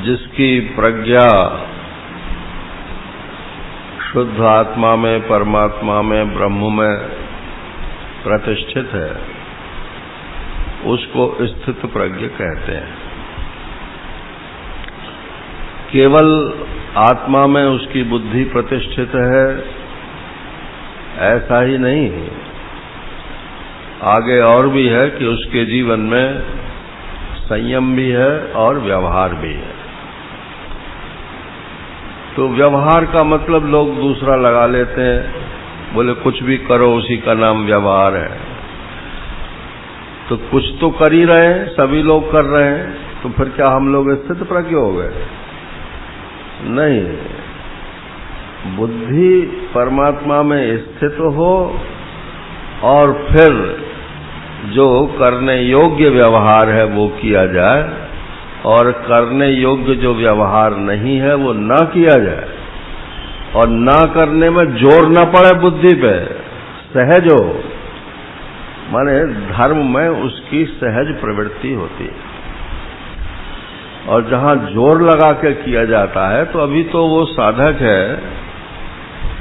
जिसकी प्रज्ञा शुद्ध आत्मा में, परमात्मा में, ब्रह्म में प्रतिष्ठित है, उसको स्थित प्रज्ञ कहते हैं। केवल आत्मा में उसकी बुद्धि प्रतिष्ठित है ऐसा ही नहीं है, आगे और भी है कि उसके जीवन में संयम भी है और व्यवहार भी है। तो व्यवहार का मतलब लोग दूसरा लगा लेते हैं, बोले कुछ भी करो उसी का नाम व्यवहार है। तो कुछ तो कर ही रहे हैं, सभी लोग कर रहे हैं, तो फिर क्या हम लोग स्थित प्रज्ञ हो गए? नहीं, बुद्धि परमात्मा में स्थित हो और फिर जो करने योग्य व्यवहार है वो किया जाए, और करने योग्य जो व्यवहार नहीं है वो ना किया जाए, और ना करने में जोर न पड़े बुद्धि पे, सहज हो। माने धर्म में उसकी सहज प्रवृत्ति होती है, और जहां जोर लगा के किया जाता है तो अभी तो वो साधक है,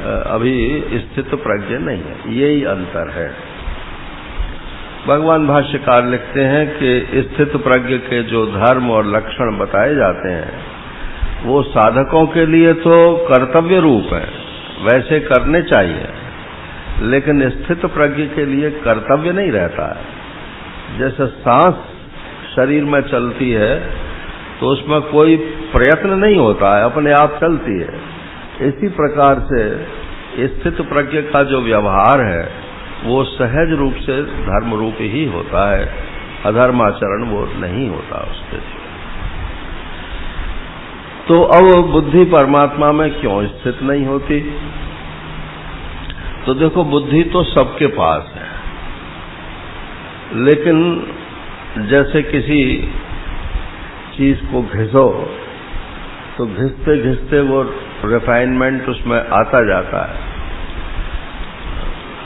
अभी स्थित प्रज्ञ नहीं है। यही अंतर है। भगवान भाष्यकार लिखते हैं कि स्थित प्रज्ञ के जो धर्म और लक्षण बताए जाते हैं वो साधकों के लिए तो कर्तव्य रूप है, वैसे करने चाहिए, लेकिन स्थित प्रज्ञ के लिए कर्तव्य नहीं रहता है। जैसे सांस शरीर में चलती है तो उसमें कोई प्रयत्न नहीं होता है, अपने आप चलती है। इसी प्रकार से स्थित प्रज्ञ का जो व्यवहार है वो सहज रूप से धर्म रूप ही होता है, अधर्माचरण वो नहीं होता उसके। तो अब बुद्धि परमात्मा में क्यों स्थित नहीं होती? तो देखो, बुद्धि तो सबके पास है, लेकिन जैसे किसी चीज को घिसो तो घिसते घिसते वो रिफाइनमेंट उसमें आता जाता है,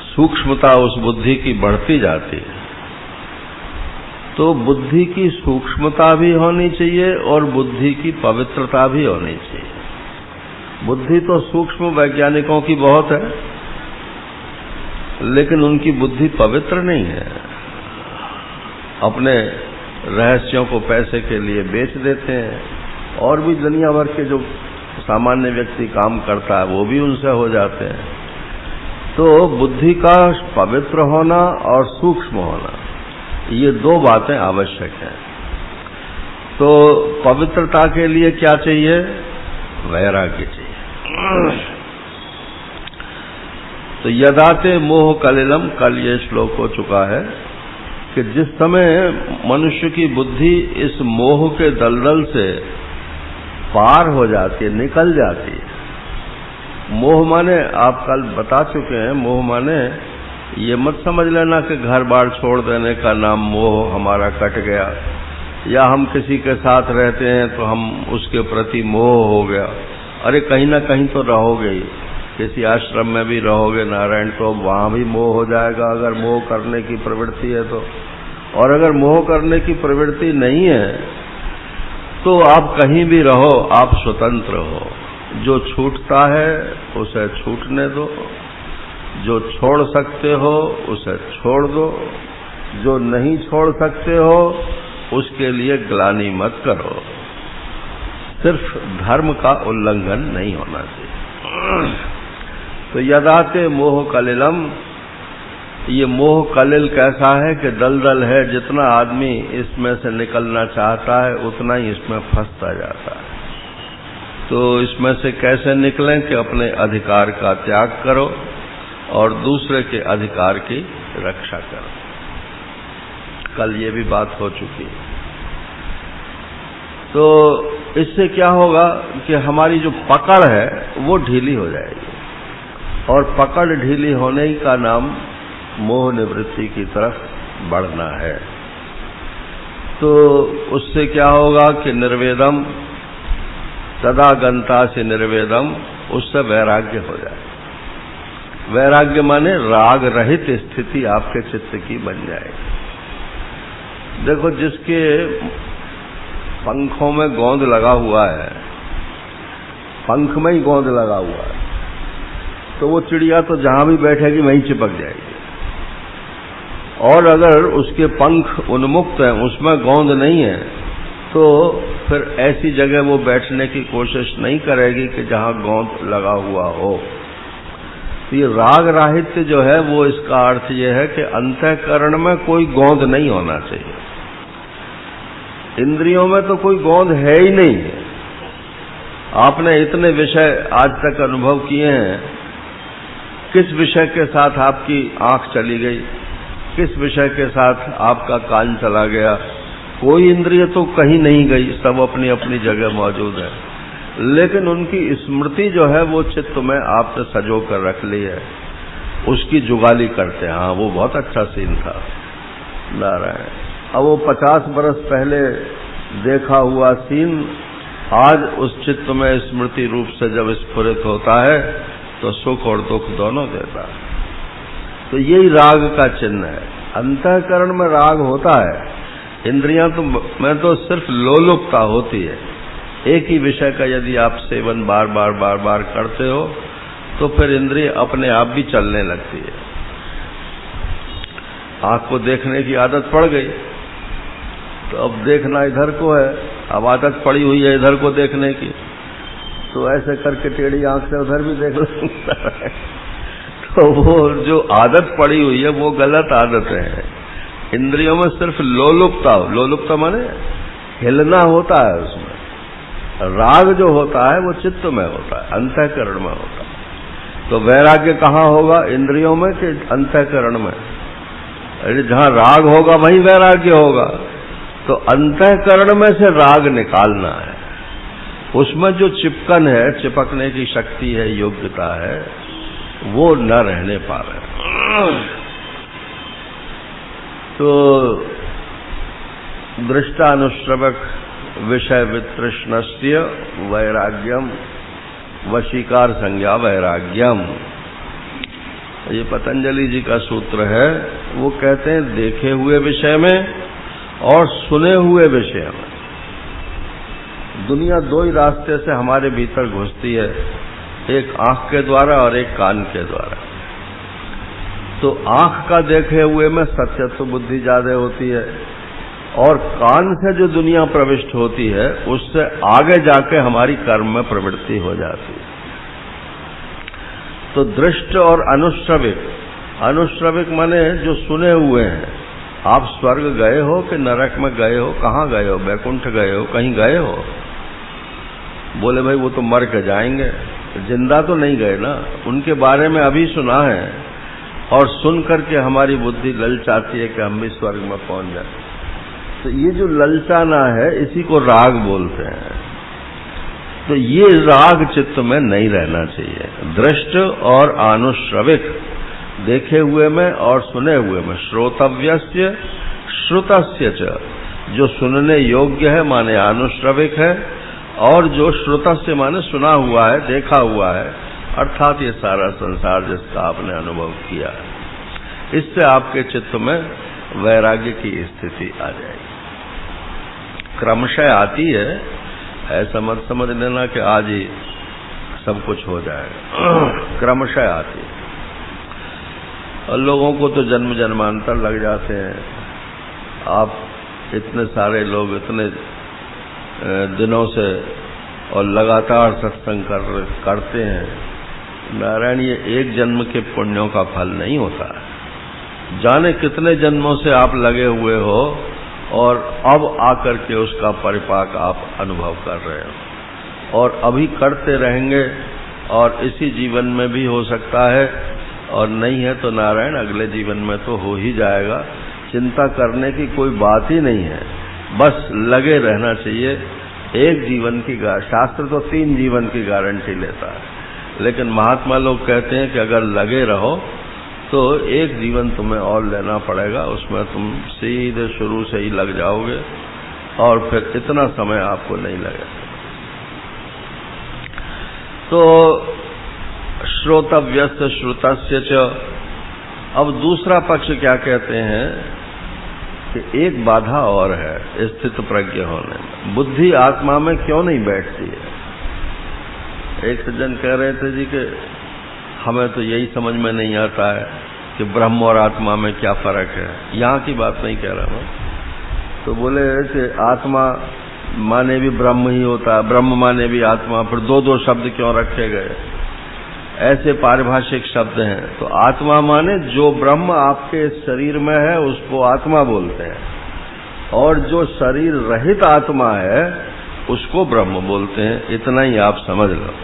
सूक्ष्मता उस बुद्धि की बढ़ती जाती है। तो बुद्धि की सूक्ष्मता भी होनी चाहिए और बुद्धि की पवित्रता भी होनी चाहिए। बुद्धि तो सूक्ष्म वैज्ञानिकों की बहुत है, लेकिन उनकी बुद्धि पवित्र नहीं है। अपने रहस्यों को पैसे के लिए बेच देते हैं, और भी दुनिया भर के जो सामान्य व्यक्ति काम करता है वो भी उनसे हो जाते हैं। तो बुद्धि का पवित्र होना और सूक्ष्म होना, ये दो बातें आवश्यक हैं। तो पवित्रता के लिए क्या चाहिए? वैराग्य चाहिए। तो यदाते मोह कलिलम, कल ये श्लोक हो चुका है कि जिस समय मनुष्य की बुद्धि इस मोह के दलदल से पार हो जाती है, निकल जाती है। मोह माने आप कल बता चुके हैं, मोह माने ये मत समझ लेना कि घर बार छोड़ देने का नाम मोह हमारा कट गया, या हम किसी के साथ रहते हैं तो हम उसके प्रति मोह हो गया। अरे कहीं ना कहीं तो रहोगे ही, किसी आश्रम में भी रहोगे नारायण, तो वहां भी मोह हो जाएगा अगर मोह करने की प्रवृत्ति है तो। और अगर मोह करने की प्रवृत्ति नहीं है तो आप कहीं भी रहो, आप स्वतंत्र हो। जो छूटता है उसे छूटने दो, जो छोड़ सकते हो उसे छोड़ दो, जो नहीं छोड़ सकते हो उसके लिए ग्लानि मत करो। सिर्फ धर्म का उल्लंघन नहीं होना चाहिए। तो यदाते मोह कलिलम, ये मोह कलिल कैसा है कि दलदल है, जितना आदमी इसमें से निकलना चाहता है उतना ही इसमें फंसता जाता है। तो इसमें से कैसे निकलें कि अपने अधिकार का त्याग करो और दूसरे के अधिकार की रक्षा करो। कल ये भी बात हो चुकी है। तो इससे क्या होगा कि हमारी जो पकड़ है वो ढीली हो जाएगी, और पकड़ ढीली होने ही का नाम मोह निवृत्ति की तरफ बढ़ना है। तो उससे क्या होगा कि निर्वेदम सदा गंता से निर्वेदम, उससे वैराग्य हो जाए। वैराग्य माने राग रहित स्थिति आपके चित्त की बन जाएगी। देखो, जिसके पंखों में गोंद लगा हुआ है, पंख में ही गोंद लगा हुआ है, तो वो चिड़िया तो जहां भी बैठेगी वहीं चिपक जाएगी। और अगर उसके पंख उन्मुक्त हैं, उसमें गोंद नहीं है, तो फिर ऐसी जगह वो बैठने की कोशिश नहीं करेगी कि जहां गोंद लगा हुआ हो। तो ये राग राहित्य जो है वो इसका अर्थ ये है कि अंतःकरण में कोई गोंद नहीं होना चाहिए। इंद्रियों में तो कोई गोंद है ही नहीं है। आपने इतने विषय आज तक अनुभव किए हैं, किस विषय के साथ आपकी आंख चली गई, किस विषय के साथ आपका कान चला गया? कोई इंद्रिय तो कहीं नहीं गई, सब अपनी अपनी जगह मौजूद है, लेकिन उनकी स्मृति जो है वो चित्त में आपने सजो कर रख ली है, उसकी जुगाली करते हैं। हाँ, वो बहुत अच्छा सीन था नारायण। अब वो 50 बरस पहले देखा हुआ सीन आज उस चित्त में स्मृति रूप से जब स्फुरित होता है तो सुख और दुख दोनों देता है। तो यही राग का चिन्ह है। अंतःकरण में राग होता है, इंद्रियां तो में तो सिर्फ लोलुपता होती है। एक ही विषय का यदि आप सेवन बार बार करते हो तो फिर इंद्रिय अपने आप भी चलने लगती है। आंख को देखने की आदत पड़ गई तो अब देखना इधर को है, अब आदत पड़ी हुई है इधर को देखने की, तो ऐसे करके टेढ़ी आंख से उधर भी देख लगता है। तो वो जो आदत पड़ी हुई है वो गलत आदत है। इंद्रियों में सिर्फ लोलुपता माने हिलना होता है, उसमें राग जो होता है वो चित्त में होता है, अंतःकरण में होता है। तो वैराग्य कहाँ होगा, इंद्रियों में कि अंतःकरण में? अरे जहां राग होगा वहीं वैराग्य होगा। तो अंतःकरण में से राग निकालना है, उसमें जो चिपकन है, चिपकने की शक्ति है, योग्यता है, वो न रहने पा रहे। तो दृष्टानुश्रवक विषय वितृष्णस्य वैराग्यम वशीकार संज्ञा वैराग्यम, ये पतंजलि जी का सूत्र है। वो कहते हैं देखे हुए विषय में और सुने हुए विषय में, दुनिया दो ही रास्ते से हमारे भीतर घुसती है, एक आंख के द्वारा और एक कान के द्वारा। तो आंख का देखे हुए में सत्यत्व बुद्धि ज्यादा होती है, और कान से जो दुनिया प्रविष्ट होती है उससे आगे जाके हमारी कर्म में प्रवृत्ति हो जाती है। तो दृष्ट और अनुश्रविक माने जो सुने हुए हैं। आप स्वर्ग गए हो कि नरक में गए हो, कहाँ गए हो, बैकुंठ गए हो, कहीं गए हो? बोले भाई वो तो मर के जाएंगे, जिंदा तो नहीं गए ना, उनके बारे में अभी सुना है और सुन करके हमारी बुद्धि ललचाती है कि हम भी स्वर्ग में पहुंच जाए। तो ये जो ललचाना है इसी को राग बोलते हैं। तो ये राग चित्त में नहीं रहना चाहिए। दृष्ट और अनुश्रविक, देखे हुए में और सुने हुए में, श्रोतव्यस्य श्रुतस्य च, जो सुनने योग्य है माने अनुश्रविक है, और जो श्रुतस्य माने सुना हुआ है, देखा हुआ है, अर्थात ये सारा संसार जिसका आपने अनुभव किया है। इससे आपके चित्त में वैराग्य की स्थिति आ जाएगी। क्रमशः आती है, ऐसा मत समझ लेना कि आज ही सब कुछ हो जाएगा। क्रमशः आती है, और लोगों को तो जन्म जन्मांतर लग जाते हैं। आप इतने सारे लोग इतने दिनों से और लगातार सत्संग करते हैं, नारायण, ये एक जन्म के पुण्यों का फल नहीं होता है। जाने कितने जन्मों से आप लगे हुए हो और अब आकर के उसका परिपाक आप अनुभव कर रहे हो, और अभी करते रहेंगे, और इसी जीवन में भी हो सकता है, और नहीं है तो नारायण अगले जीवन में तो हो ही जाएगा। चिंता करने की कोई बात ही नहीं है, बस लगे रहना चाहिए। एक जीवन की शास्त्र तो 3 जीवन की गारंटी लेता है, लेकिन महात्मा लोग कहते हैं कि अगर लगे रहो तो एक जीवन तुम्हें और लेना पड़ेगा, उसमें तुम सीधे शुरू से ही लग जाओगे और फिर इतना समय आपको नहीं लगेगा। तो श्रोतव्यस्य श्रुतस्य च। अब दूसरा पक्ष क्या कहते हैं कि एक बाधा और है स्थित प्रज्ञ होने में। बुद्धि आत्मा में क्यों नहीं बैठती है? एक सज्जन कह रहे थे जी कि हमें तो यही समझ में नहीं आता है कि ब्रह्म और आत्मा में क्या फर्क है। यहाँ की बात नहीं कह रहा मैं। तो बोले कि आत्मा माने भी ब्रह्म ही होता है, ब्रह्म माने भी आत्मा, फिर दो दो शब्द क्यों रखे गए? ऐसे पारिभाषिक शब्द हैं। तो आत्मा माने जो ब्रह्म आपके शरीर में है उसको आत्मा बोलते हैं, और जो शरीर रहित आत्मा है उसको ब्रह्म बोलते हैं। इतना ही आप समझ लो।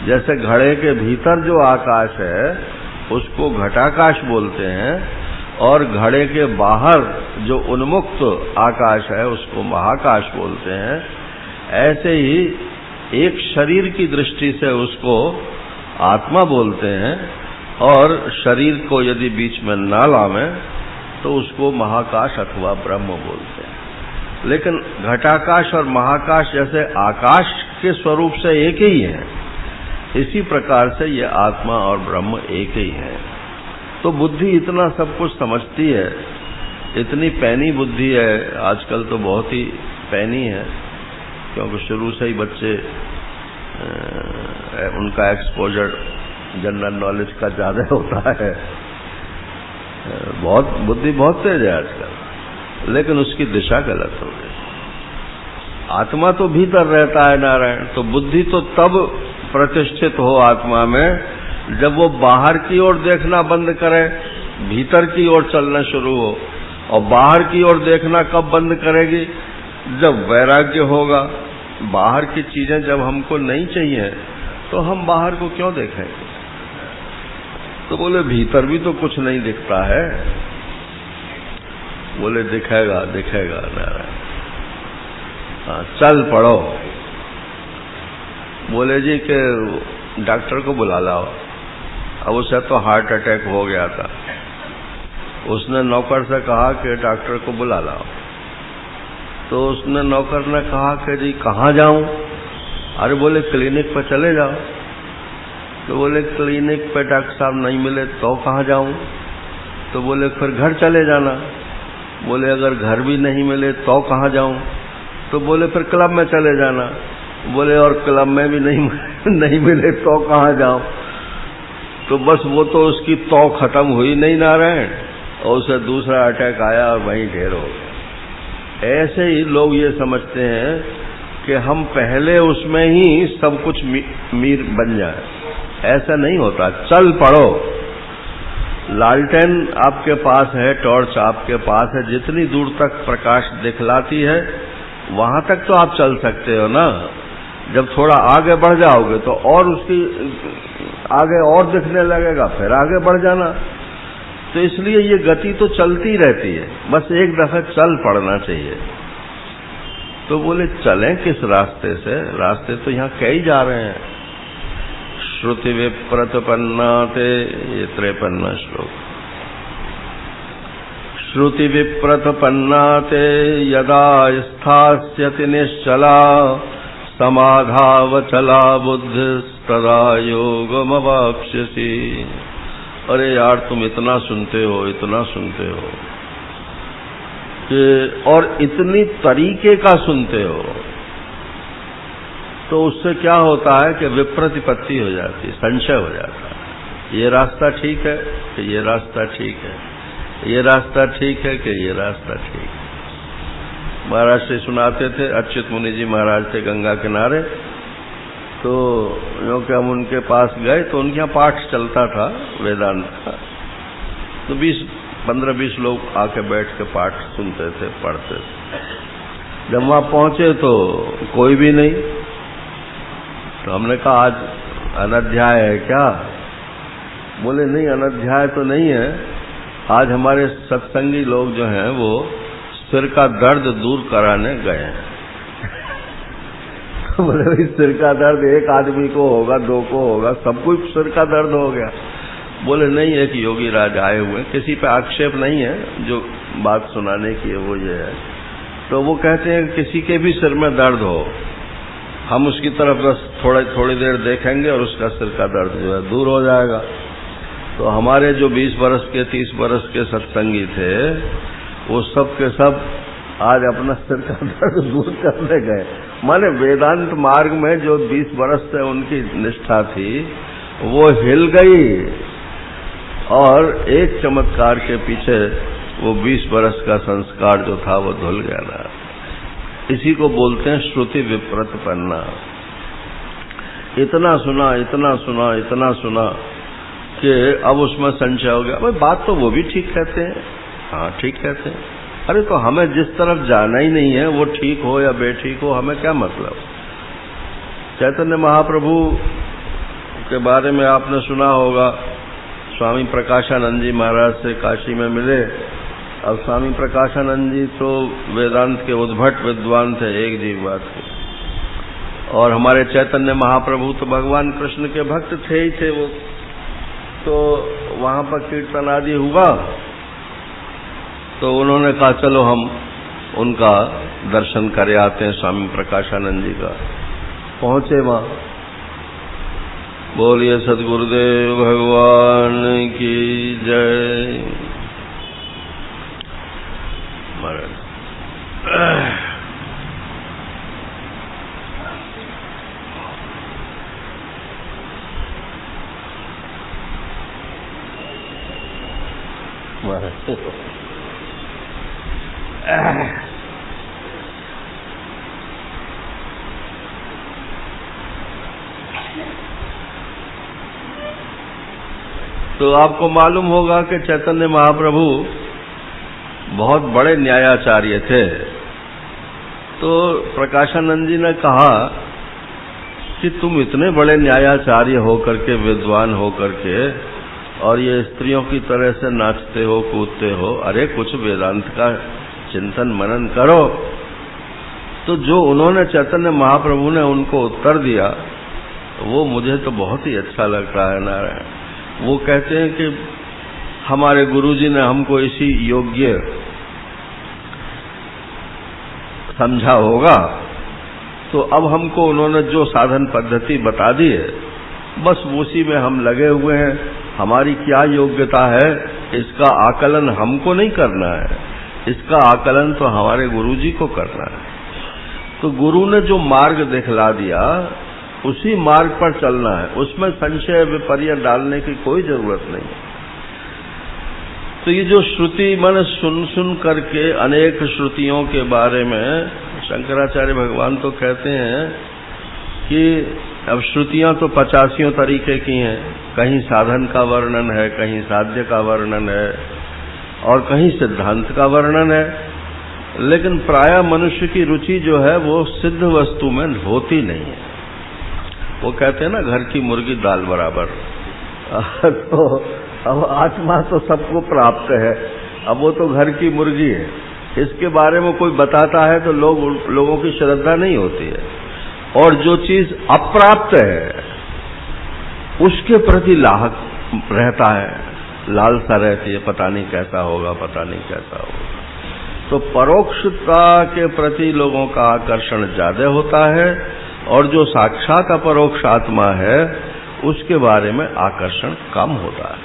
जैसे घड़े के भीतर जो आकाश है उसको घटाकाश बोलते हैं, और घड़े के बाहर जो उन्मुक्त आकाश है उसको महाकाश बोलते हैं। ऐसे ही एक शरीर की दृष्टि से उसको आत्मा बोलते हैं, और शरीर को यदि बीच में ना लावें तो उसको महाकाश अथवा ब्रह्म बोलते हैं। लेकिन घटाकाश और महाकाश जैसे आकाश के स्वरूप से एक ही है, इसी प्रकार से ये आत्मा और ब्रह्म एक ही है। तो बुद्धि इतना सब कुछ समझती है, इतनी पैनी बुद्धि है। आजकल तो बहुत ही पैनी है, क्योंकि शुरू से ही बच्चे उनका एक्सपोजर जनरल नॉलेज का ज्यादा होता है। बुद्धि बहुत तेज है आजकल, लेकिन उसकी दिशा गलत हो गई। आत्मा तो भीतर रहता है नारायण, तो बुद्धि तो तब प्रतिष्ठित हो आत्मा में जब वो बाहर की ओर देखना बंद करे, भीतर की ओर चलना शुरू हो। और बाहर की ओर देखना कब बंद करेगी? जब वैराग्य होगा। बाहर की चीजें जब हमको नहीं चाहिए तो हम बाहर को क्यों देखेंगे? तो बोले भीतर भी तो कुछ नहीं दिखता है। बोले दिखेगा दिखेगा नारायण। हाँ, चल पड़ो। बोले जी कि डॉक्टर को बुला लाओ। अब उसे तो हार्ट अटैक हो गया था। उसने नौकर से कहा कि डॉक्टर को बुला लाओ। तो उसने नौकर ने कहा कि जी कहाँ जाऊं? अरे बोले क्लिनिक पर चले जाओ। तो बोले क्लिनिक पे डॉक्टर साहब नहीं मिले तो कहाँ जाऊं? तो बोले फिर घर चले जाना। बोले अगर घर भी नहीं मिले तो कहाँ जाऊं? तो बोले फिर क्लब में चले जाना। बोले और क्लब में भी नहीं मिले तो कहाँ जाऊं? तो बस वो तो उसकी तो खत्म हुई नहीं नारायण, और उसे दूसरा अटैक आया और वहीं ढेर हो गया। ऐसे ही लोग ये समझते हैं कि हम पहले उसमें ही सब कुछ मीर बन जाए। ऐसा नहीं होता। चल पड़ो। लालटेन आपके पास है, टॉर्च आपके पास है, जितनी दूर तक प्रकाश दिखलाती है वहां तक तो आप चल सकते हो ना। जब थोड़ा आगे बढ़ जाओगे तो और उसकी आगे और दिखने लगेगा, फिर आगे बढ़ जाना। तो इसलिए ये गति तो चलती रहती है, बस एक दफा चल पड़ना चाहिए। तो बोले चलें किस रास्ते से? रास्ते तो यहाँ कई जा रहे हैं। श्रुति विप्रतपन्नाते, ये 53वां श्लोक। श्रुति विप्रतपन्नाते यदा स्थास्यति निश्चला समाधावचला बुद्धि तदा योगमवाप्स्यसि। अरे यार तुम इतना सुनते हो, इतना सुनते हो कि और इतनी तरीके का सुनते हो, तो उससे क्या होता है कि विप्रतिपत्ति हो जाती है, संशय हो जाता है। ये रास्ता ठीक है कि ये रास्ता ठीक है, ये रास्ता ठीक है कि ये रास्ता ठीक है। महाराज से सुनाते थे, अच्युत मुनि जी महाराज थे गंगा किनारे। तो जो कि हम उनके पास गए तो उनके यहाँ पाठ चलता था वेदांत का। तो 15-20 लोग आके बैठ के पाठ सुनते थे, पढ़ते थे। जब वहां पहुंचे तो कोई भी नहीं। तो हमने कहा आज अनध्याय है क्या? बोले नहीं अनध्याय तो नहीं है, आज हमारे सत्संगी लोग जो हैं वो सिर का दर्द दूर कराने गए हैं। बोले भाई सिर का दर्द एक आदमी को होगा, दो को होगा, सबको सिर का दर्द हो गया। बोले नहीं, एक योगी राज आए हुए, किसी पे आक्षेप नहीं है, जो बात सुनाने की है वो ये है। तो वो कहते हैं किसी के भी सिर में दर्द हो, हम उसकी तरफ बस थोड़ी देर देखेंगे और उसका सिर का दर्द जो है दूर हो जाएगा। तो हमारे जो 20 वर्ष के 30 वर्ष के सत्संगी थे वो सब के सब आज अपना सिर का दर्द दूर करने गए। माने वेदांत मार्ग में जो 20 वर्ष से उनकी निष्ठा थी वो हिल गई, और एक चमत्कार के पीछे वो 20 वर्ष का संस्कार जो था वो धुल गया ना। इसी को बोलते हैं श्रुति विप्रतपन्ना। इतना सुना, इतना सुना, इतना सुना कि अब उसमें संशय हो गया। भाई बात तो वो भी ठीक कहते हैं, हाँ ठीक कहते हैं। अरे तो हमें जिस तरफ जाना ही नहीं है, वो ठीक हो या बेठीक हो, हमें क्या मतलब। चैतन्य महाप्रभु के बारे में आपने सुना होगा, स्वामी प्रकाशानंद जी महाराज से काशी में मिले। अब स्वामी प्रकाशानंद जी तो वेदांत के उद्भट विद्वान थे, एक जीव बात के, और हमारे चैतन्य महाप्रभु तो भगवान कृष्ण के भक्त थे ही थे। वो तो वहां पर कीर्तन आदि हुआ, तो उन्होंने कहा चलो हम उनका दर्शन करे आते हैं, स्वामी प्रकाशानंद जी का। पहुंचे वहां, बोलिए सद्गुरुदेव भगवान की जय। तो आपको मालूम होगा कि चैतन्य महाप्रभु बहुत बड़े न्यायाचार्य थे। तो प्रकाशानंद जी ने कहा कि तुम इतने बड़े न्यायाचार्य होकर के, विद्वान होकर के, और ये स्त्रियों की तरह से नाचते हो, कूदते हो, अरे कुछ वेदांत का चिंतन मनन करो। तो जो उन्होंने चैतन्य महाप्रभु ने उनको उत्तर दिया वो मुझे तो बहुत ही अच्छा लगता है नारायण। वो कहते हैं कि हमारे गुरुजी ने हमको इसी योग्य समझा होगा, तो अब हमको उन्होंने जो साधन पद्धति बता दी है बस उसी में हम लगे हुए हैं। हमारी क्या योग्यता है इसका आकलन हमको नहीं करना है, इसका आकलन तो हमारे गुरुजी को करना है। तो गुरु ने जो मार्ग दिखला दिया उसी मार्ग पर चलना है, उसमें संशय विपर्य डालने की कोई जरूरत नहीं। तो ये जो श्रुति मन सुन सुन करके अनेक श्रुतियों के बारे में शंकराचार्य भगवान तो कहते हैं कि अब श्रुतियां तो 85 तरीके की हैं, कहीं साधन का वर्णन है, कहीं साध्य का वर्णन है, और कहीं सिद्धांत का वर्णन है। लेकिन प्रायः मनुष्य की रुचि जो है वो सिद्ध वस्तु में होती नहीं है। वो कहते हैं ना घर की मुर्गी दाल बराबर। तो अब आत्मा तो सबको प्राप्त है, अब वो तो घर की मुर्गी है, इसके बारे में कोई बताता है तो लोगों की श्रद्धा नहीं होती है। और जो चीज अप्राप्त है उसके प्रति लाहक रहता है, लालसा रहती है, पता नहीं कैसा होगा, पता नहीं कैसा होगा। तो परोक्षता के प्रति लोगों का आकर्षण ज्यादा होता है, और जो साक्षात अपरोक्ष आत्मा है उसके बारे में आकर्षण कम होता है।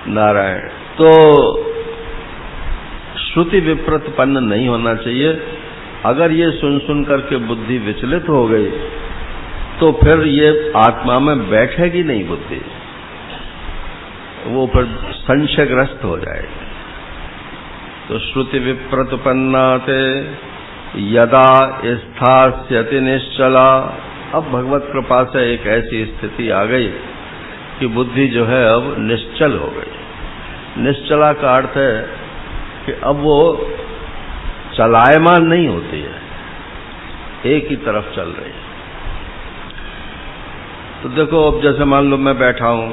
नारायण। तो श्रुति विप्रतपन्न नहीं होना चाहिए। अगर ये सुन सुन करके बुद्धि विचलित हो गई तो फिर ये आत्मा में बैठेगी नहीं बुद्धि, वो फिर संशयग्रस्त हो जाएगी। तो श्रुति विप्रतपन्नाते यदा स्थास्यति निश्चला। अब भगवत कृपा से एक ऐसी स्थिति आ गई कि बुद्धि जो है अब निश्चल हो गई। निश्चला का अर्थ है कि अब वो चलायमान नहीं होती है, एक ही तरफ चल रही है। तो देखो अब जैसे मान लो मैं बैठा हूं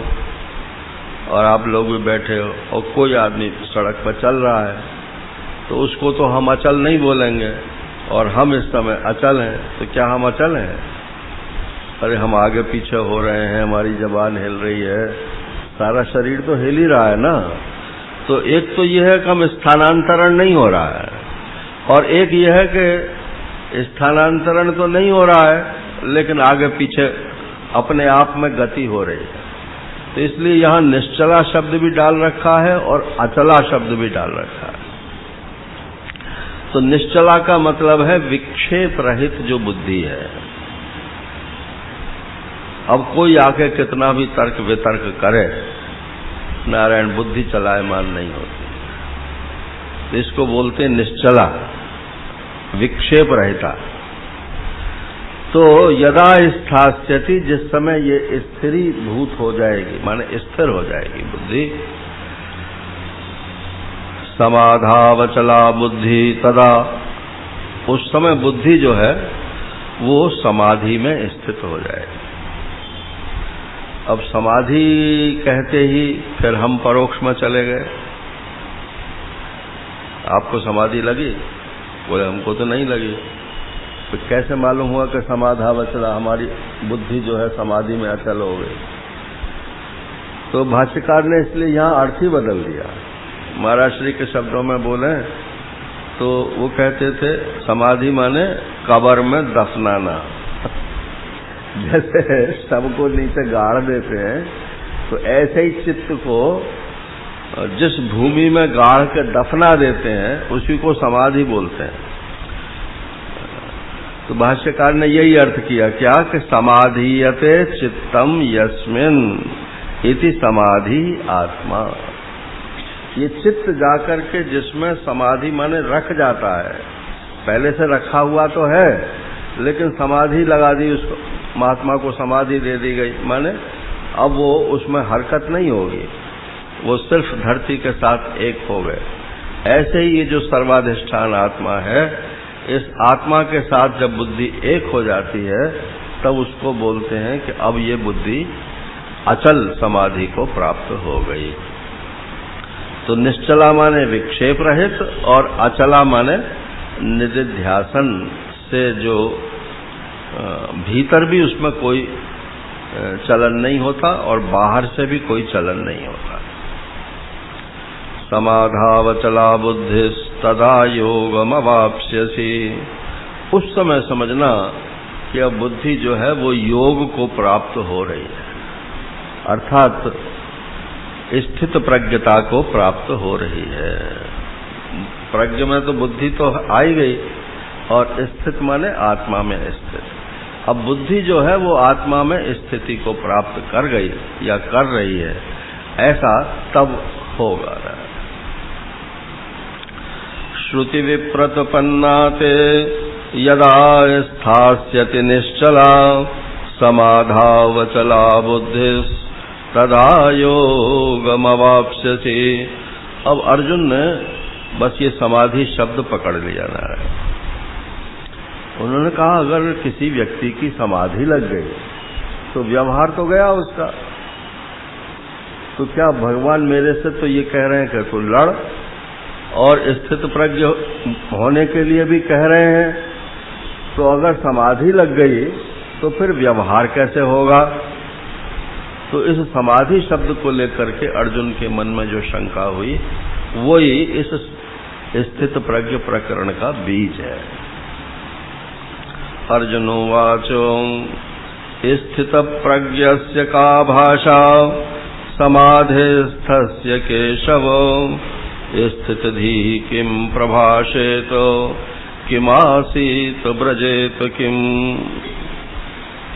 और आप लोग भी बैठे हो, और कोई आदमी सड़क पर चल रहा है, तो उसको तो हम अचल नहीं बोलेंगे, और हम इस समय अचल हैं। तो क्या हम अचल हैं? अरे हम आगे पीछे हो रहे हैं, हमारी जबान हिल रही है, सारा शरीर तो हिल ही रहा है ना। तो एक तो यह है कि हम स्थानांतरण नहीं हो रहा है, और एक यह है कि स्थानांतरण तो नहीं हो रहा है लेकिन आगे पीछे अपने आप में गति हो रही है। तो इसलिए यहां निश्चला शब्द भी डाल रखा है और अचला शब्द भी डाल रखा है। तो निश्चला का मतलब है विक्षेप रहित जो बुद्धि है। अब कोई आके कितना भी तर्क वितर्क करे, नारायण बुद्धि चलायमान नहीं होती। तो इसको बोलते हैं निश्चला, विक्षेप रहता। तो यदा स्थास्यति, जिस समय ये स्थिरीभूत हो जाएगी, माने स्थिर हो जाएगी बुद्धि, समाधावचला बुद्धि तदा, उस समय बुद्धि जो है वो समाधि में स्थित हो जाएगी। अब समाधि कहते ही फिर हम परोक्ष में चले गए। आपको समाधि लगी? बोले हमको तो नहीं लगी। तो कैसे मालूम हुआ कि समाधावचला, हमारी बुद्धि जो है समाधि में अचल हो गई? तो भाष्यकार ने इसलिए यहां अर्थ ही बदल दिया। महाराज श्री के शब्दों में बोले तो वो कहते थे समाधि माने कब्र में दफनाना। जैसे सबको नीचे गाड़ देते हैं, तो ऐसे ही चित्त को जिस भूमि में गाड़ के दफना देते हैं उसी को समाधि बोलते हैं। तो भाष्यकार ने यही अर्थ किया क्या कि समाधीयते चित्तम यस्मिन इति समाधि आत्मा। ये चित्त जाकर के जिसमें समाधि माने रख जाता है, पहले से रखा हुआ तो है लेकिन समाधि लगा दी, उसको महात्मा को समाधि दे दी गई, माने अब वो उसमें हरकत नहीं होगी, वो सिर्फ धरती के साथ एक हो गए। ऐसे ही ये जो सर्वाधिष्ठान आत्मा है, इस आत्मा के साथ जब बुद्धि एक हो जाती है तब उसको बोलते हैं कि अब ये बुद्धि अचल समाधि को प्राप्त हो गई। तो निश्चला माने विक्षेप रहित और अचला माने निदिध्यासन से जो भीतर भी उसमें कोई चलन नहीं होता और बाहर से भी कोई चलन नहीं होता। समाधावचला बुद्धिस्तदा योगमवाप्स्यसि। उस समय समझना कि अब बुद्धि जो है वो योग को प्राप्त हो रही है, अर्थात स्थित प्रज्ञता को प्राप्त हो रही है। प्रज्ञ में तो बुद्धि तो आ ही गई और स्थित माने आत्मा में स्थित। अब बुद्धि जो है वो आत्मा में स्थिति को प्राप्त कर गई या कर रही है, ऐसा तब होगा। श्रुति विप्रतपन्नाते यदा स्थास्यति निश्चला समाधावचला बुद्धिस् तदा योगमवाप्स्यसि। अब अर्जुन ने बस ये समाधि शब्द पकड़ लिया ना। उन्होंने कहा अगर किसी व्यक्ति की समाधि लग गई तो व्यवहार तो गया उसका। तो क्या भगवान मेरे से तो ये कह रहे हैं कि तू लड़, और स्थित प्रज्ञ होने के लिए भी कह रहे हैं, तो अगर समाधि लग गई तो फिर व्यवहार कैसे होगा? तो इस समाधि शब्द को लेकर के अर्जुन के मन में जो शंका हुई वही इस स्थित प्रज्ञ प्रकरण का बीज है। अर्जुनोवाचो स्थित प्रज्ञस्य का भाषा समाधिस्थस्य केशव स्थितधि किम प्रभाषेत किमासीत ब्रजेत किम।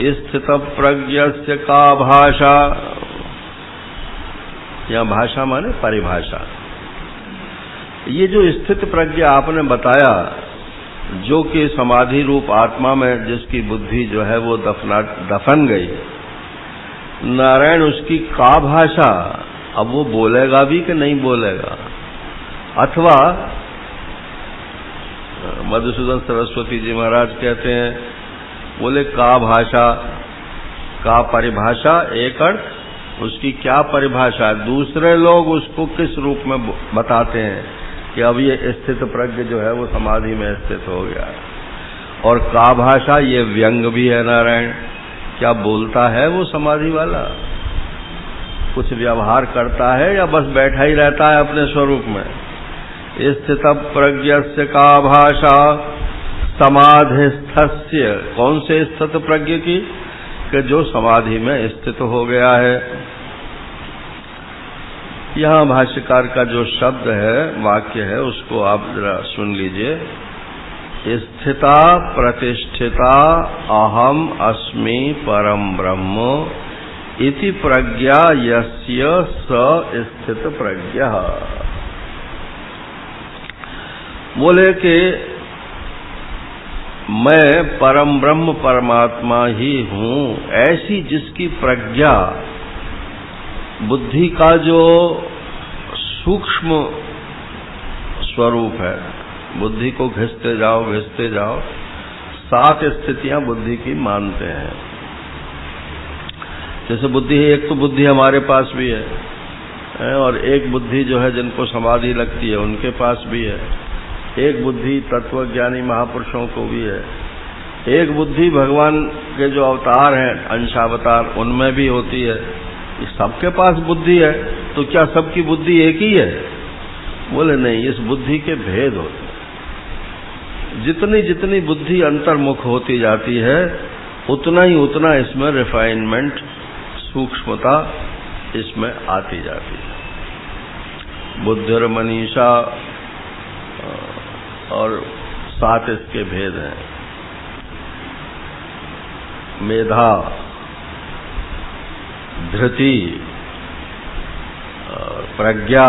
स्थित प्रज्ञस्य का भाषा, या भाषा माने परिभाषा। ये जो स्थित प्रज्ञ आपने बताया, जो कि समाधि रूप आत्मा में जिसकी बुद्धि जो है वो दफन गई, नारायण उसकी का भाषा, अब वो बोलेगा भी कि नहीं बोलेगा? अथवा मधुसूदन सरस्वती जी महाराज कहते हैं, बोले का भाषा, का परिभाषा एक अर्थ, उसकी क्या परिभाषा? दूसरे लोग उसको किस रूप में बताते हैं कि अब ये स्थित प्रज्ञ जो है वो समाधि में स्थित हो गया है। और का भाषा ये व्यंग भी है नारायण, क्या बोलता है वो समाधि वाला? कुछ व्यवहार करता है या बस बैठा ही रहता है अपने स्वरूप में? स्थित प्रज्ञस्य का भाषा समाधिस्थस्य, कौन से स्थित प्रज्ञ की? कि जो समाधि में स्थित हो गया है। यहाँ भाष्यकार का जो शब्द है, वाक्य है, उसको आप जरा सुन लीजिए। स्थिता प्रतिष्ठिता अहम अस्मि परम ब्रह्म इति प्रज्ञा यस्य स स्थित प्रज्ञः। बोले कि मैं परम ब्रह्म परमात्मा ही हूँ, ऐसी जिसकी प्रज्ञा, बुद्धि का जो सूक्ष्म स्वरूप है, बुद्धि को घिसते जाओ 7 स्थितियां बुद्धि की मानते हैं। जैसे बुद्धि है, एक तो बुद्धि हमारे पास भी है, और एक बुद्धि जो है जिनको समाधि लगती है उनके पास भी है, एक बुद्धि तत्वज्ञानी महापुरुषों को भी है, एक बुद्धि भगवान के जो अवतार हैं अंशावतार उनमें भी होती है। सबके पास बुद्धि है, तो क्या सबकी बुद्धि एक ही है? बोले नहीं, इस बुद्धि के भेद होते हैं। जितनी जितनी बुद्धि अंतर्मुख होती जाती है उतना इसमें रिफाइनमेंट, सूक्ष्मता इसमें आती जाती है। बुद्धिर मनीषा और 7 इसके भेद हैं। मेधा, धृति, प्रज्ञा,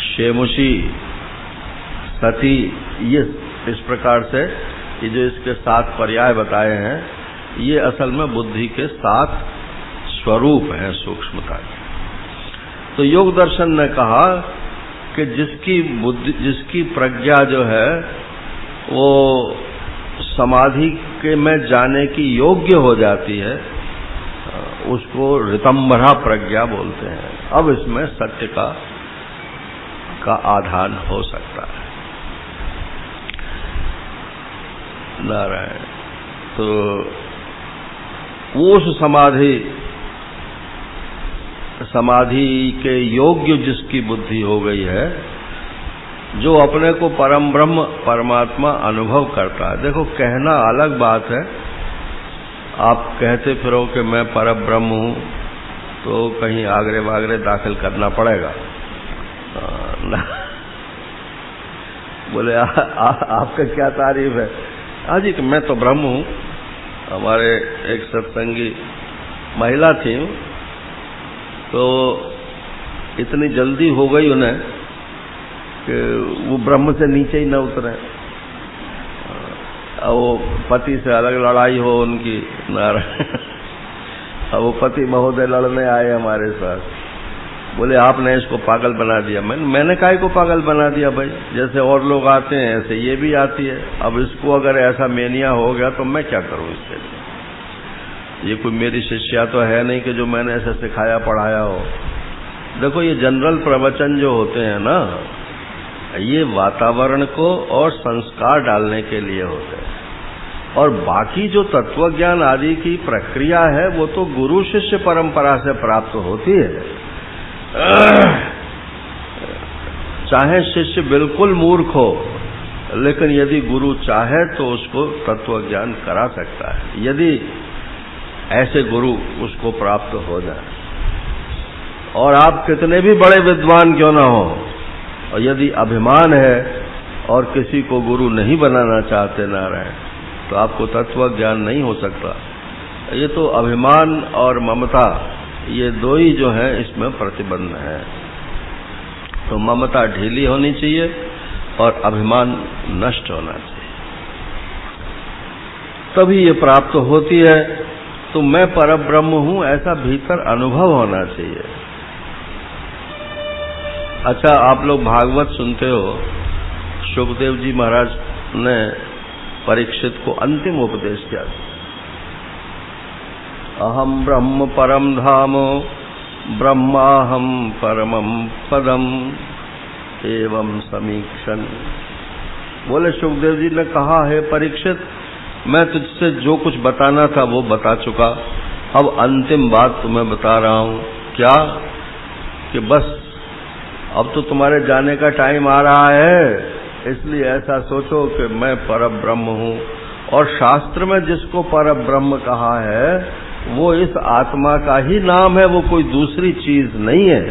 शेमुषी, सती, ये इस प्रकार से ये जो इसके 7 पर्याय बताए हैं, ये असल में बुद्धि के 7 स्वरूप हैं सूक्ष्मता के। तो योग दर्शन ने कहा कि जिसकी बुद्धि, जिसकी प्रज्ञा जो है वो समाधि के में जाने की योग्य हो जाती है, उसको ऋतंभरा प्रज्ञा बोलते हैं। अब इसमें सत्य का आधान हो सकता है। नारायण। तो उस समाधि के योग्य जिसकी बुद्धि हो गई है, जो अपने को परम ब्रह्म परमात्मा अनुभव करता है। देखो, कहना अलग बात है, आप कहते फिरो कि मैं परम ब्रह्म हूँ, तो कहीं आगरे वागरे दाखिल करना पड़ेगा। बोले आपका क्या तारीफ है? हाँ जी, कि मैं तो ब्रह्म हूँ। हमारे एक सत्संगी महिला थी, तो इतनी जल्दी हो गई उन्हें कि वो ब्रह्म से नीचे ही न उतरे। वो पति से अलग लड़ाई हो उनकी, अब वो पति महोदय लड़ने आए हमारे साथ। बोले आपने इसको पागल बना दिया। मैंने काहे को पागल बना दिया भाई? जैसे और लोग आते हैं ऐसे ये भी आती है। अब इसको अगर ऐसा मेनिया हो गया तो मैं क्या करूं इसके लिए? ये कोई मेरी शिष्या तो है नहीं कि जो मैंने ऐसे सिखाया पढ़ाया हो। देखो, ये जनरल प्रवचन जो होते हैं ना, ये वातावरण को और संस्कार डालने के लिए होते हैं, और बाकी जो तत्वज्ञान आदि की प्रक्रिया है वो तो गुरु शिष्य परंपरा से प्राप्त होती है। चाहे शिष्य बिल्कुल मूर्ख हो, लेकिन यदि गुरु चाहे तो उसको तत्वज्ञान करा सकता है, यदि ऐसे गुरु उसको प्राप्त हो जाए। और आप कितने भी बड़े विद्वान क्यों ना हो, और यदि अभिमान है और किसी को गुरु नहीं बनाना चाहते नारायण, तो आपको तत्व ज्ञान नहीं हो सकता। ये तो अभिमान और ममता, ये दो ही जो है इसमें प्रतिबंध है। तो ममता ढीली होनी चाहिए और अभिमान नष्ट होना चाहिए, तभी ये प्राप्त होती है। तो मैं परब्रह्म हूं ऐसा भीतर अनुभव होना चाहिए। अच्छा, आप लोग भागवत सुनते हो, शुकदेव जी महाराज ने परीक्षित को अंतिम उपदेश किया, अहम ब्रह्म परम धाम ब्रह्माहम परमम पदम एवं समीक्षण। बोले शुकदेव जी ने कहा, है परीक्षित, मैं तुझसे जो कुछ बताना था वो बता चुका, अब अंतिम बात तुम्हें बता रहा हूं। क्या? कि बस अब तो तुम्हारे जाने का टाइम आ रहा है, इसलिए ऐसा सोचो कि मैं परब्रह्म हूं। और शास्त्र में जिसको परब्रह्म कहा है वो इस आत्मा का ही नाम है, वो कोई दूसरी चीज नहीं है।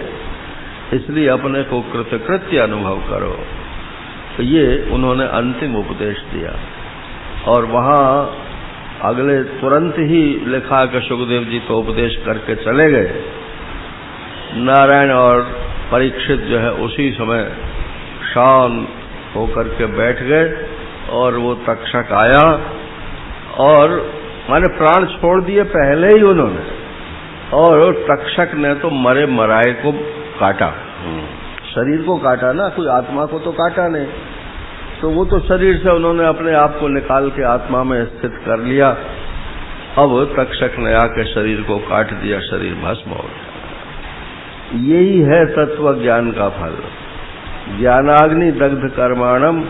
इसलिए अपने को कृतकृत्य अनुभव करो। तो ये उन्होंने अंतिम उपदेश दिया। और वहां अगले तुरंत ही लिखा कि सुखदेव जी तो उपदेश करके चले गए। नारायण और परीक्षित जो है उसी समय शांत होकर के बैठ गए और वो तक्षक आया और माने प्राण छोड़ दिए पहले ही उन्होंने, और तक्षक ने तो मरे मराए को काटा, शरीर को काटा ना, कोई आत्मा को तो काटा नहीं। तो वो तो शरीर से उन्होंने अपने आप को निकाल के आत्मा में स्थित कर लिया। अब तक्षक ने आके शरीर को काट दिया, शरीर भस्म हो गया। यही है तत्व ज्ञान का फल। ज्ञानाग्नि दग्ध कर्माणम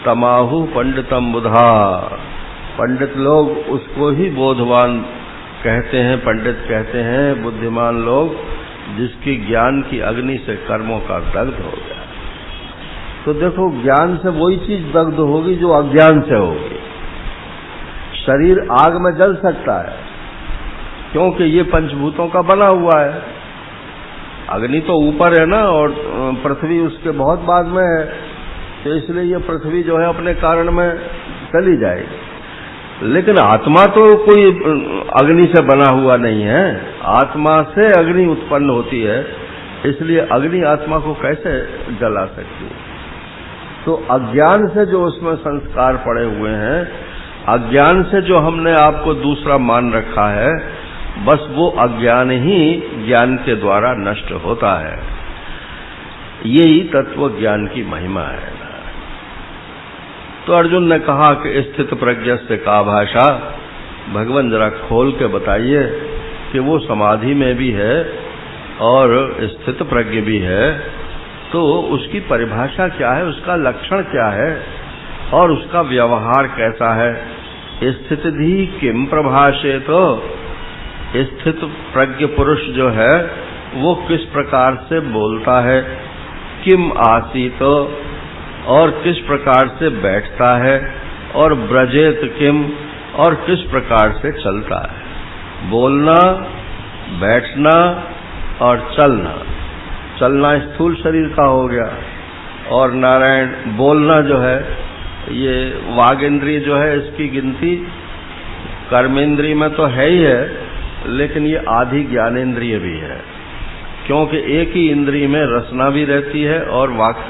तमाहु पंडितम बुधा। पंडित लोग उसको ही बोधवान कहते हैं, पंडित कहते हैं, बुद्धिमान लोग जिसकी ज्ञान की अग्नि से कर्मों का दग्ध हो गया। तो देखो, ज्ञान से वही चीज दग्ध होगी जो अज्ञान से होगी। शरीर आग में जल सकता है क्योंकि ये पंचभूतों का बना हुआ है। अग्नि तो ऊपर है ना और पृथ्वी उसके बहुत बाद में है, तो इसलिए ये पृथ्वी जो है अपने कारण में चली जाएगी। लेकिन आत्मा तो कोई अग्नि से बना हुआ नहीं है, आत्मा से अग्नि उत्पन्न होती है, इसलिए अग्नि आत्मा को कैसे जला सकती है। तो अज्ञान से जो उसमें संस्कार पड़े हुए हैं, अज्ञान से जो हमने आपको दूसरा मान रखा है, बस वो अज्ञान ही ज्ञान के द्वारा नष्ट होता है। यही तत्व ज्ञान की महिमा है। तो अर्जुन ने कहा कि स्थित प्रज्ञ से का भाषा, भगवान जरा खोल के बताइए कि वो समाधि में भी है और स्थित प्रज्ञ भी है, तो उसकी परिभाषा क्या है, उसका लक्षण क्या है और उसका व्यवहार कैसा है। स्थितिधि किम प्रभाषे, तो स्थित प्रज्ञ पुरुष जो है वो किस प्रकार से बोलता है, किम आसीत, और किस प्रकार से बैठता है, और ब्रजेत किम, और किस प्रकार से चलता है। बोलना, बैठना और चलना। चलना स्थूल शरीर का हो गया, और नारायण बोलना जो है, ये वाग इंद्रिय जो है इसकी गिनती कर्मेंद्रिय में तो है ही है, लेकिन ये आधी ज्ञानेंद्रिय भी है, क्योंकि एक ही इंद्रिय में रसना भी रहती है और वाक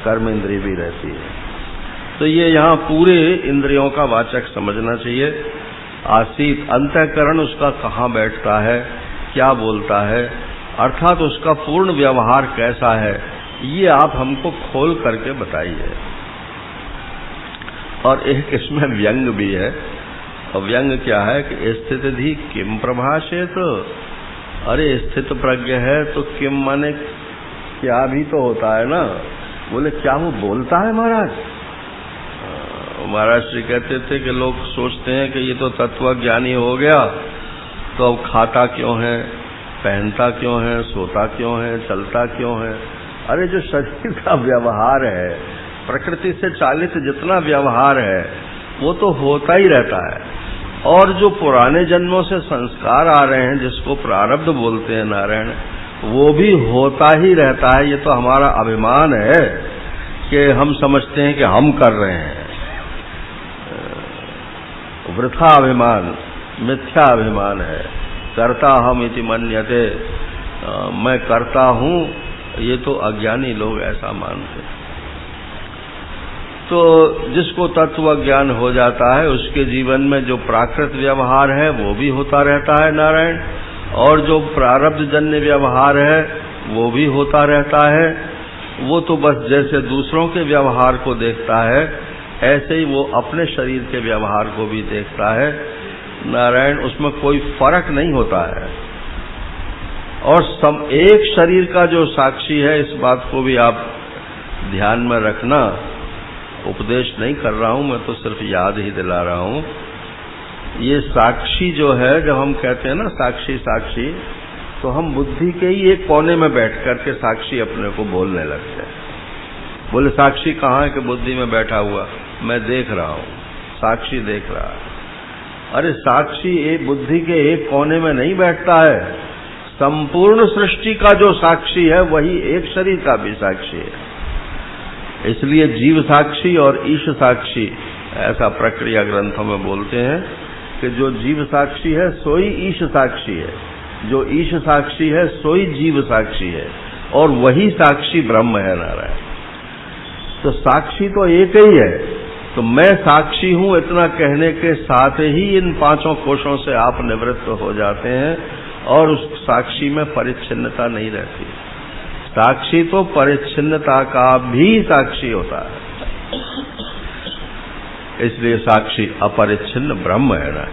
कर्मेंद्रिय भी रहती है। तो ये यहाँ पूरे इंद्रियों का वाचक समझना चाहिए। आसीत, अंतःकरण उसका कहाँ बैठता है, क्या बोलता है, अर्थात उसका पूर्ण व्यवहार कैसा है, ये आप हमको खोल करके बताइए। और एक इसमें व्यंग भी है, और व्यंग क्या है कि स्थितिधि किम प्रभाषे, तो अरे स्थित प्रज्ञ है तो किम माने क्या भी तो होता है ना। बोले क्या वो बोलता है महाराज? महाराज श्री कहते थे कि लोग सोचते हैं कि ये तो तत्वज्ञानी हो गया, तो अब खाता क्यों है, पहनता क्यों है, सोता क्यों है, चलता क्यों है। अरे जो शरीर का व्यवहार है, प्रकृति से चालित जितना व्यवहार है, वो तो होता ही रहता है। और जो पुराने जन्मों से संस्कार आ रहे हैं, जिसको प्रारब्ध बोलते हैं नारायण, वो भी होता ही रहता है। ये तो हमारा अभिमान है कि हम समझते हैं कि हम कर रहे हैं। वृथा अभिमान, मिथ्या अभिमान है। करता हम इति मन्यते, मैं करता हूँ, ये तो अज्ञानी लोग ऐसा मानते हैं। तो जिसको तत्व ज्ञान हो जाता है, उसके जीवन में जो प्राकृत व्यवहार है वो भी होता रहता है नारायण, और जो प्रारब्ध जन्य व्यवहार है वो भी होता रहता है। वो तो बस जैसे दूसरों के व्यवहार को देखता है, ऐसे ही वो अपने शरीर के व्यवहार को भी देखता है नारायण। उसमें कोई फर्क नहीं होता है। और एक शरीर का जो साक्षी है, इस बात को भी आप ध्यान में रखना। उपदेश नहीं कर रहा हूं मैं, तो सिर्फ याद ही दिला रहा हूं। ये साक्षी जो है, जब हम कहते हैं ना साक्षी साक्षी, तो हम बुद्धि के ही एक कोने में बैठ करके साक्षी अपने को बोलने लगते हैं। बोले साक्षी कहाँ है? कि बुद्धि में बैठा हुआ, मैं देख रहा हूँ, साक्षी देख रहा है। अरे साक्षी एक बुद्धि के एक कोने में नहीं बैठता है, संपूर्ण सृष्टि का जो साक्षी है वही एक शरीर का भी साक्षी है। इसलिए जीव साक्षी और ईश साक्षी, ऐसा प्रक्रिया ग्रंथों में बोलते हैं कि जो जीव साक्षी है सोई ईश साक्षी है, जो ईश साक्षी है सोई जीव साक्षी है, और वही साक्षी ब्रह्म है नारायण। तो साक्षी तो एक ही है। तो मैं साक्षी हूं इतना कहने के साथ ही इन पांचों कोशों से आप निवृत्त हो जाते हैं और उस साक्षी में परिच्छिन्नता नहीं रहती। साक्षी तो परिच्छिन्नता का भी साक्षी होता है, इसलिए साक्षी अपरिच्छिन्न ब्रह्म है ना।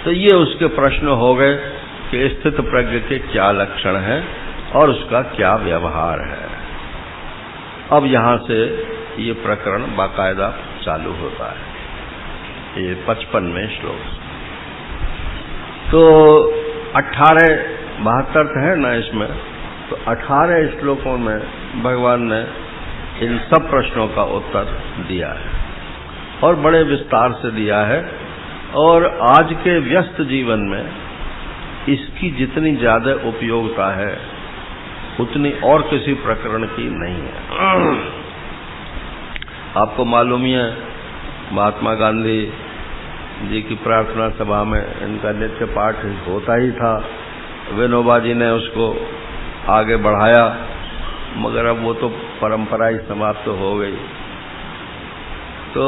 तो ये उसके प्रश्न हो गए कि स्थित प्रज्ञ के क्या लक्षण हैं और उसका क्या व्यवहार है। अब यहां से ये प्रकरण बाकायदा चालू होता है, ये 55वें श्लोक। तो 72 है ना इसमें, तो 18 श्लोकों में भगवान ने इन सब प्रश्नों का उत्तर दिया है और बड़े विस्तार से दिया है। और आज के व्यस्त जीवन में इसकी जितनी ज्यादा उपयोगिता है उतनी और किसी प्रकरण की नहीं है। आपको मालूम ही है, महात्मा गांधी जी की प्रार्थना सभा में इनका नित्य पाठ होता ही था। विनोबा जी ने उसको आगे बढ़ाया, मगर अब वो तो परंपरा ही समाप्त हो गई। तो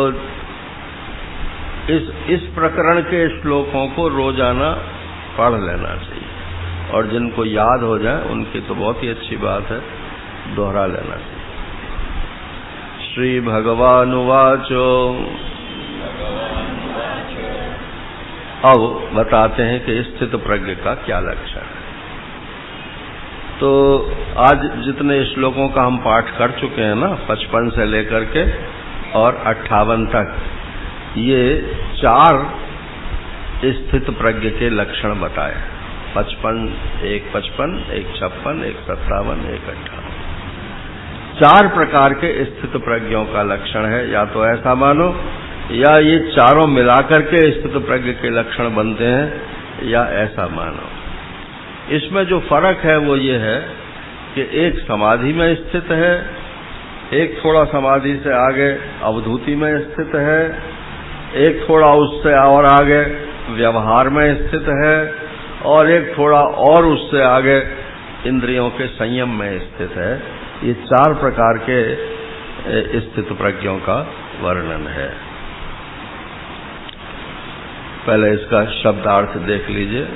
इस प्रकरण के श्लोकों को रोजाना पढ़ लेना चाहिए, और जिनको याद हो जाए उनकी तो बहुत ही अच्छी बात है, दोहरा लेना चाहिए। श्री भगवानुवाचो। अब बताते हैं कि स्थित प्रज्ञ का क्या लक्षण है। तो आज जितने श्लोकों का हम पाठ कर चुके हैं ना, 55 से लेकर के और 58 तक, ये 4 स्थित प्रज्ञ के लक्षण बताए। 55, एक 55, एक 56, एक 57, एक 58। 4 प्रकार के स्थित प्रज्ञों का लक्षण है। या तो ऐसा मानो, या ये चारों मिलाकर के स्थित प्रज्ञ के लक्षण बनते हैं, या ऐसा मानो। इसमें जो फर्क है वो ये है कि एक समाधि में स्थित है, एक थोड़ा समाधि से आगे अवधूति में स्थित है, एक थोड़ा उससे और आगे व्यवहार में स्थित है, और एक थोड़ा और उससे आगे इंद्रियों के संयम में स्थित है। ये 4 प्रकार के स्थित प्रज्ञों का वर्णन है। पहले इसका शब्दार्थ देख लीजिए।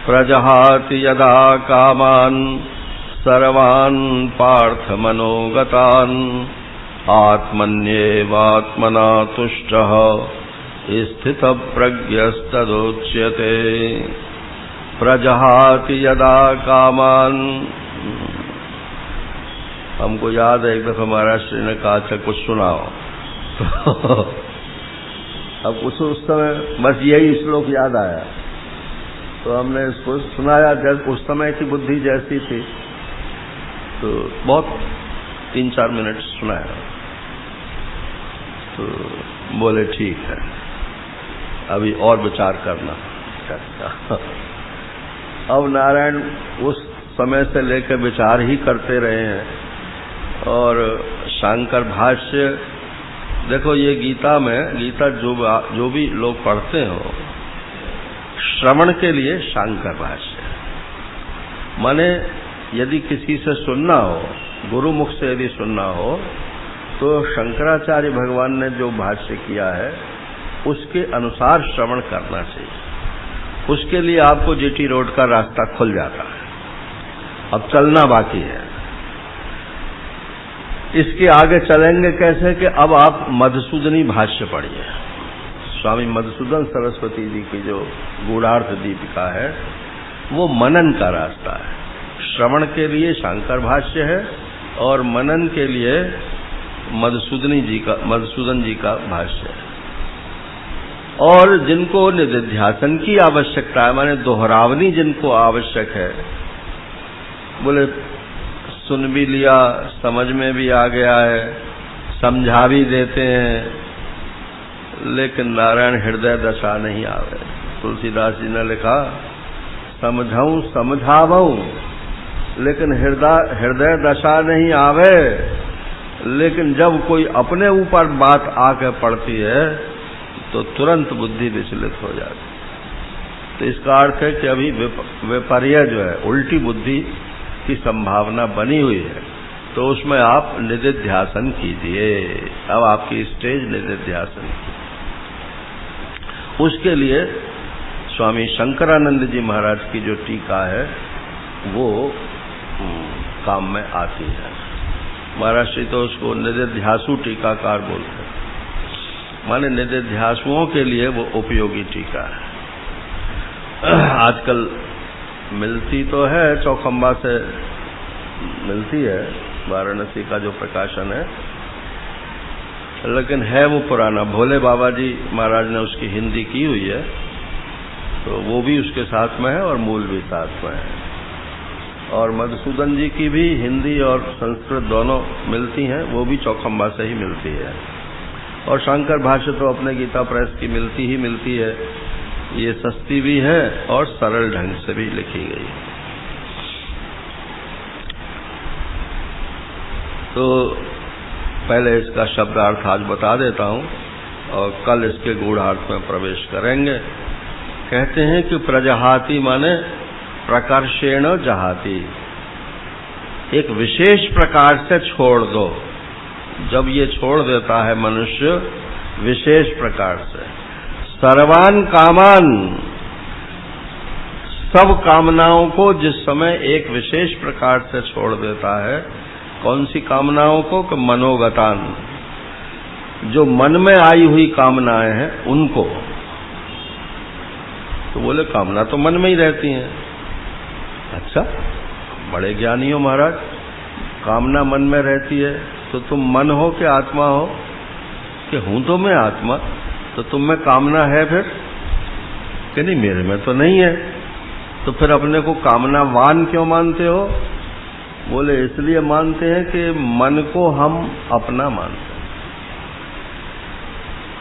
प्रजहाति यदा कामान सर्वान् पार्थ मनोगतान् आत्मन्येवात्मना तुष्टः स्थित प्रज्ञस्तदोच्यते। प्रजहाति यदा कामान। हमको याद है एक दफा महाराज श्री ने कहा, अच्छा कुछ सुनाओ। अब कुछ उस समय बस यही श्लोक याद आया, तो हमने इसको सुनाया। जब उस समय की बुद्धि जैसी थी तो बहुत 3-4 मिनट सुनाया, तो बोले ठीक है, अभी और विचार करना। अब नारायण उस समय से लेकर विचार ही करते रहे हैं। और शंकर भाष्य देखो, ये गीता में, गीता जो भी लोग पढ़ते हो, श्रवण के लिए शंकर भाष्य, माने यदि किसी से सुनना हो, गुरु मुख से यदि सुनना हो, तो शंकराचार्य भगवान ने जो भाष्य किया है उसके अनुसार श्रवण करना चाहिए। उसके लिए आपको जीटी रोड का रास्ता खुल जाता है। अब चलना बाकी है। इसके आगे चलेंगे कैसे कि अब आप मधुसूदनी भाष्य पढ़िए। स्वामी मधुसूदन सरस्वती जी की जो गूढ़ार्थ दीपिका है, वो मनन का रास्ता है। श्रवण के लिए शंकर भाष्य है और मनन के लिए मधुसूदन जी का भाष्य है। और जिनको निधिध्यासन की आवश्यकता है, माने दोहरावनी जिनको आवश्यक है, बोले सुन भी लिया, समझ में भी आ गया है, समझा भी देते हैं, लेकिन नारायण हृदय दशा नहीं आवे। तुलसीदास जी ने लिखा, समझाऊं समझावऊं, लेकिन हृदय दशा नहीं आवे। लेकिन जब कोई अपने ऊपर बात आके पड़ती है तो तुरंत बुद्धि विचलित हो जाती। तो इसका अर्थ है कि अभी विपर्य जो है, उल्टी बुद्धि की संभावना बनी हुई है, तो उसमें आप निधिध्यासन कीजिए। अब आपकी स्टेज निधिध्यासन की। उसके लिए स्वामी शंकरानंद जी महाराज की जो टीका है वो काम में आती है। महाराष्ट्री तो उसको निधिध्यासु टीकाकार बोलते हैं, माने निधिध्यासुओं के लिए वो उपयोगी टीका है। आजकल मिलती तो है, चौखंबा से मिलती है, वाराणसी का जो प्रकाशन है, लेकिन है वो पुराना। भोले बाबा जी महाराज ने उसकी हिंदी की हुई है, तो वो भी उसके साथ में है और मूल भी साथ में है। और मधुसूदन जी की भी हिंदी और संस्कृत दोनों मिलती हैं, वो भी चौखंबा से ही मिलती है। और शंकर भाष्य तो अपने गीता प्रेस की मिलती ही मिलती है। ये सस्ती भी है और सरल ढंग से भी लिखी गई। तो पहले इसका शब्दार्थ आज बता देता हूं और कल इसके गूढ़ार्थ में प्रवेश करेंगे। कहते हैं कि प्रजहाति माने प्रकर्षेण जहाति, एक विशेष प्रकार से छोड़ दो। जब ये छोड़ देता है मनुष्य विशेष प्रकार से, सर्वान कामान, सब कामनाओं को जिस समय एक विशेष प्रकार से छोड़ देता है, कौन सी कामनाओं को? कि मनोगतान, जो मन में आई हुई कामनाएं हैं उनको। तो बोले कामना तो मन में ही रहती हैं। अच्छा, बड़े ज्ञानी हो महाराज, कामना मन में रहती है, तो तुम मन हो कि आत्मा हो? कि हूं तो मैं आत्मा, तो तुम में कामना है फिर? कि नहीं, मेरे में तो नहीं है। तो फिर अपने को कामनावान क्यों मानते हो? बोले इसलिए मानते हैं कि मन को हम अपना मानते हैं।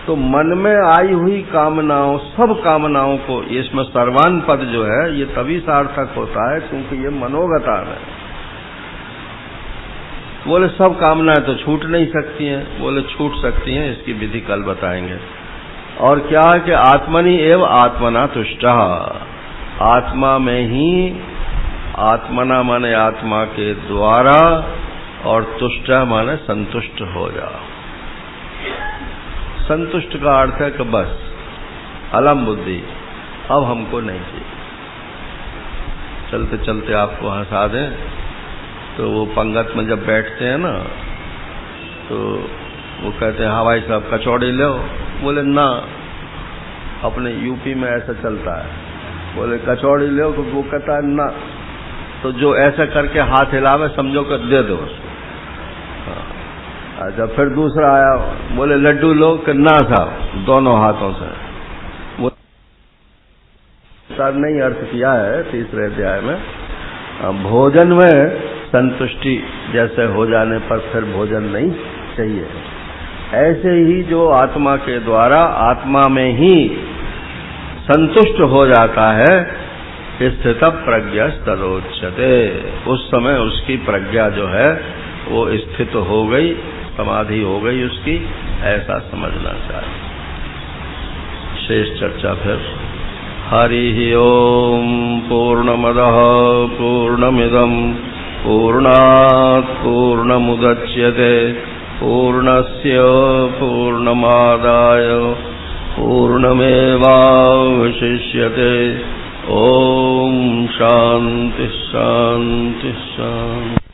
तो मन में आई हुई कामनाओं, सब कामनाओं को, इसमें सर्वान पद जो है ये तभी सार्थक होता है क्योंकि ये मनोगतान है। बोले सब कामनाएं तो छूट नहीं सकती हैं। बोले छूट सकती हैं, इसकी विधि कल बताएंगे। और क्या है कि आत्मनि एव आत्मना तुष्टः, आत्मा में ही, आत्मना माने आत्मा के द्वारा, और तुष्ट माने संतुष्ट हो जाओ। संतुष्ट का अर्थ है कि बस अलम बुद्धि, अब हमको नहीं चाहिए। चलते चलते आपको हंसा दें तो वो पंगत में जब बैठते हैं ना, तो वो कहते हैं हाँ भाई साहब कचौड़ी लो। बोले ना, अपने यूपी में ऐसा चलता है। बोले कचौड़ी लो, तो वो कहता है ना। तो जो ऐसा करके हाथ हिलावे समझो कर दे दो उसको। अच्छा, फिर दूसरा आया, बोले लड्डू लो, कि ना साहब दोनों हाथों से। वो सर नहीं अर्थ किया है तीसरे अध्याय में। भोजन में संतुष्टि जैसे हो जाने पर फिर भोजन नहीं चाहिए, ऐसे ही जो आत्मा के द्वारा आत्मा में ही संतुष्ट हो जाता है, स्थित प्रज्ञा तदोच्यते, उस समय उसकी प्रज्ञा जो है वो स्थित हो गई, समाधि हो गई उसकी, ऐसा समझना चाहिए। शेष चर्चा फिर। हरि ओम पूर्णमदः पूर्णमिदं पूर्णात् पूर्णमुदच्यते पूर्णस्य पूर्णमादाय पूर्णमेवावशिष्यते। ओम शांति शांति शांति।